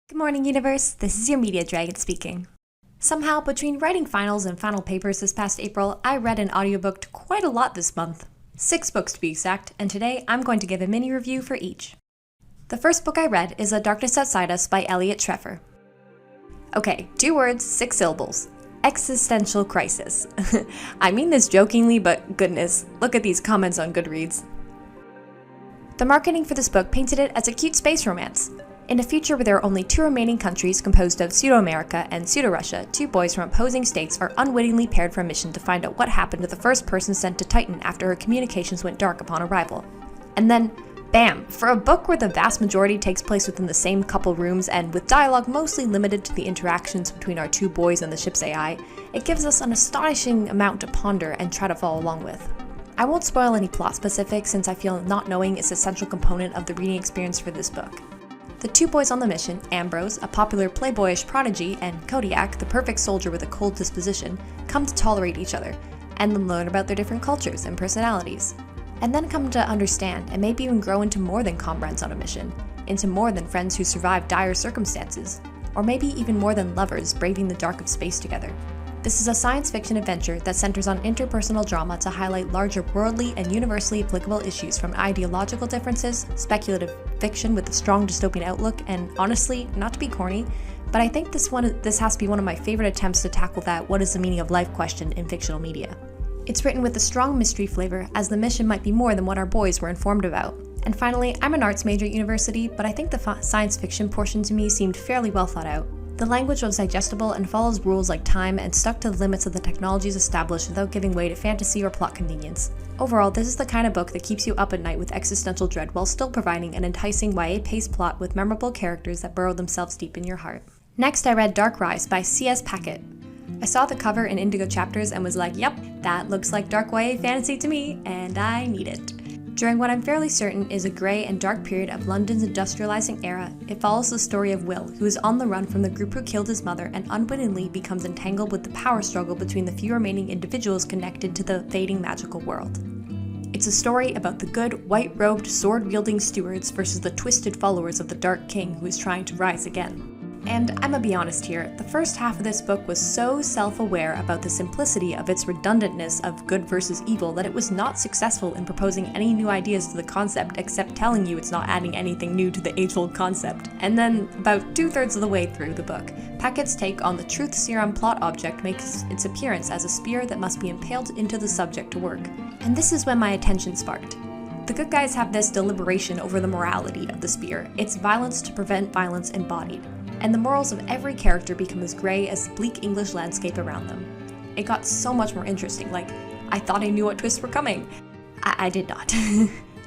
Good morning, universe. This is your media dragon speaking. Somehow, between writing finals and final papers this past April, I read and audiobooked quite a lot this month. 6 books to be exact, and today I'm going to give a mini review for each. The first book I read is A Darkness Outside Us by Elliot Treffer. Okay, 2 words, 6 syllables. Existential Crisis. I mean this jokingly, but goodness, look at these comments on Goodreads. The marketing for this book painted it as a cute space romance. In a future where there are only 2 remaining countries composed of Pseudo-America and Pseudo-Russia, 2 boys from opposing states are unwittingly paired for a mission to find out what happened to the first person sent to Titan after her communications went dark upon arrival. And then, bam! For a book where the vast majority takes place within the same couple rooms and with dialogue mostly limited to the interactions between our 2 boys and the ship's AI, it gives us an astonishing amount to ponder and try to follow along with. I won't spoil any plot specifics since I feel not knowing is a central component of the reading experience for this book. The 2 boys on the mission, Ambrose, a popular playboyish prodigy, and Kodiak, the perfect soldier with a cold disposition, come to tolerate each other, and then learn about their different cultures and personalities. And then come to understand, and maybe even grow into more than comrades on a mission, into more than friends who survive dire circumstances, or maybe even more than lovers braving the dark of space together. This is a science fiction adventure that centers on interpersonal drama to highlight larger worldly and universally applicable issues from ideological differences, speculative fiction with a strong dystopian outlook, and honestly, not to be corny, but I think this has to be one of my favorite attempts to tackle that what is the meaning of life question in fictional media. It's written with a strong mystery flavor, as the mission might be more than what our boys were informed about. And finally, I'm an arts major at university, but I think the science fiction portion to me seemed fairly well thought out. The language was digestible and follows rules like time and stuck to the limits of the technologies established without giving way to fantasy or plot convenience. Overall, this is the kind of book that keeps you up at night with existential dread while still providing an enticing YA-paced plot with memorable characters that burrow themselves deep in your heart. Next, I read Dark Rise by C.S. Packet. I saw the cover in Indigo Chapters and was like, yep, that looks like dark YA fantasy to me, and I need it. During what I'm fairly certain is a grey and dark period of London's industrializing era, it follows the story of Will, who is on the run from the group who killed his mother and unwittingly becomes entangled with the power struggle between the few remaining individuals connected to the fading magical world. It's a story about the good, white-robed, sword-wielding stewards versus the twisted followers of the Dark King who is trying to rise again. And I'ma be honest here, the first half of this book was so self-aware about the simplicity of its redundantness of good versus evil that it was not successful in proposing any new ideas to the concept except telling you it's not adding anything new to the age-old concept. And then, about 2/3 of the way through the book, Packett's take on the truth serum plot object makes its appearance as a spear that must be impaled into the subject to work. And this is when my attention sparked. The good guys have this deliberation over the morality of the spear, its violence to prevent violence embodied. And the morals of every character become as grey as the bleak English landscape around them. It got so much more interesting, like, I thought I knew what twists were coming. I did not.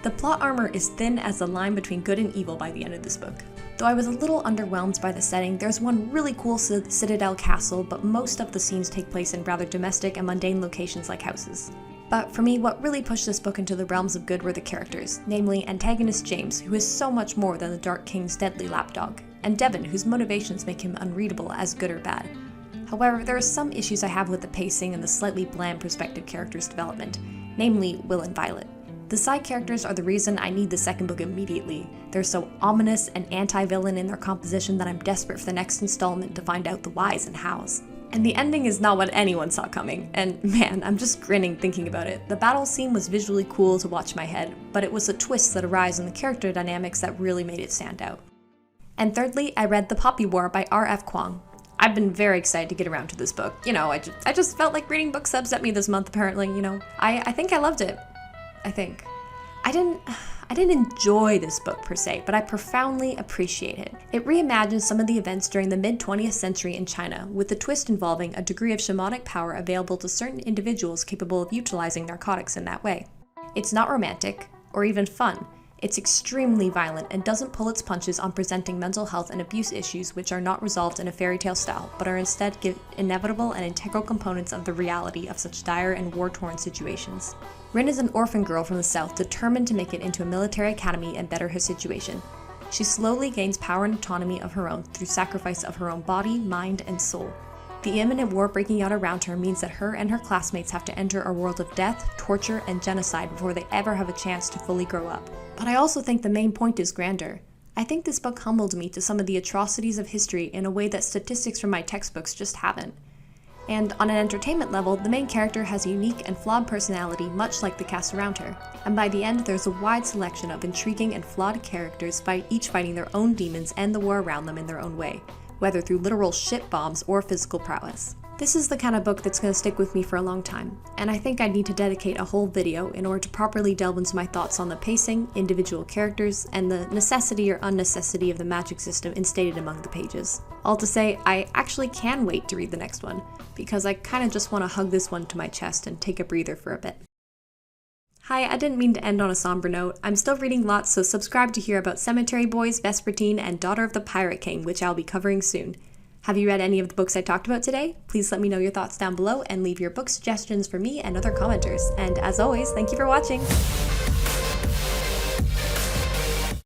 The plot armor is thin as the line between good and evil by the end of this book. Though I was a little underwhelmed by the setting, there's one really cool citadel castle, but most of the scenes take place in rather domestic and mundane locations like houses. But for me, what really pushed this book into the realms of good were the characters, namely antagonist James, who is so much more than the Dark King's deadly lapdog, and Devon, whose motivations make him unreadable as good or bad. However, there are some issues I have with the pacing and the slightly bland prospective characters' development, namely Will and Violet. The side characters are the reason I need the second book immediately. They're so ominous and anti-villain in their composition that I'm desperate for the next installment to find out the whys and hows. And the ending is not what anyone saw coming, and man, I'm just grinning thinking about it. The battle scene was visually cool to watch my head, but it was the twists that arise in the character dynamics that really made it stand out. And thirdly, I read The Poppy War by R.F. Kuang. I've been very excited to get around to this book. I just felt like reading book subs at me this month apparently, I think I loved it. I didn't enjoy this book per se, but I profoundly appreciate it. It reimagines some of the events during the mid-20th century in China, with the twist involving a degree of shamanic power available to certain individuals capable of utilizing narcotics in that way. It's not romantic, or even fun. It's extremely violent and doesn't pull its punches on presenting mental health and abuse issues which are not resolved in a fairy tale style, but are instead inevitable and integral components of the reality of such dire and war-torn situations. Rin is an orphan girl from the south determined to make it into a military academy and better her situation. She slowly gains power and autonomy of her own through sacrifice of her own body, mind, and soul. The imminent war breaking out around her means that her and her classmates have to enter a world of death, torture, and genocide before they ever have a chance to fully grow up. But I also think the main point is grander. I think this book humbled me to some of the atrocities of history in a way that statistics from my textbooks just haven't. And on an entertainment level, the main character has a unique and flawed personality much like the cast around her. And by the end, there's a wide selection of intriguing and flawed characters, each fighting their own demons and the war around them in their own way, whether through literal shit bombs or physical prowess. This is the kind of book that's going to stick with me for a long time, and I think I need to dedicate a whole video in order to properly delve into my thoughts on the pacing, individual characters, and the necessity or unnecessity of the magic system instated among the pages. All to say, I actually can wait to read the next one, because I kind of just want to hug this one to my chest and take a breather for a bit. Hi, I didn't mean to end on a somber note. I'm still reading lots, so subscribe to hear about Cemetery Boys, Vespertine, and Daughter of the Pirate King, which I'll be covering soon. Have you read any of the books I talked about today? Please let me know your thoughts down below and leave your book suggestions for me and other commenters. And as always, thank you for watching!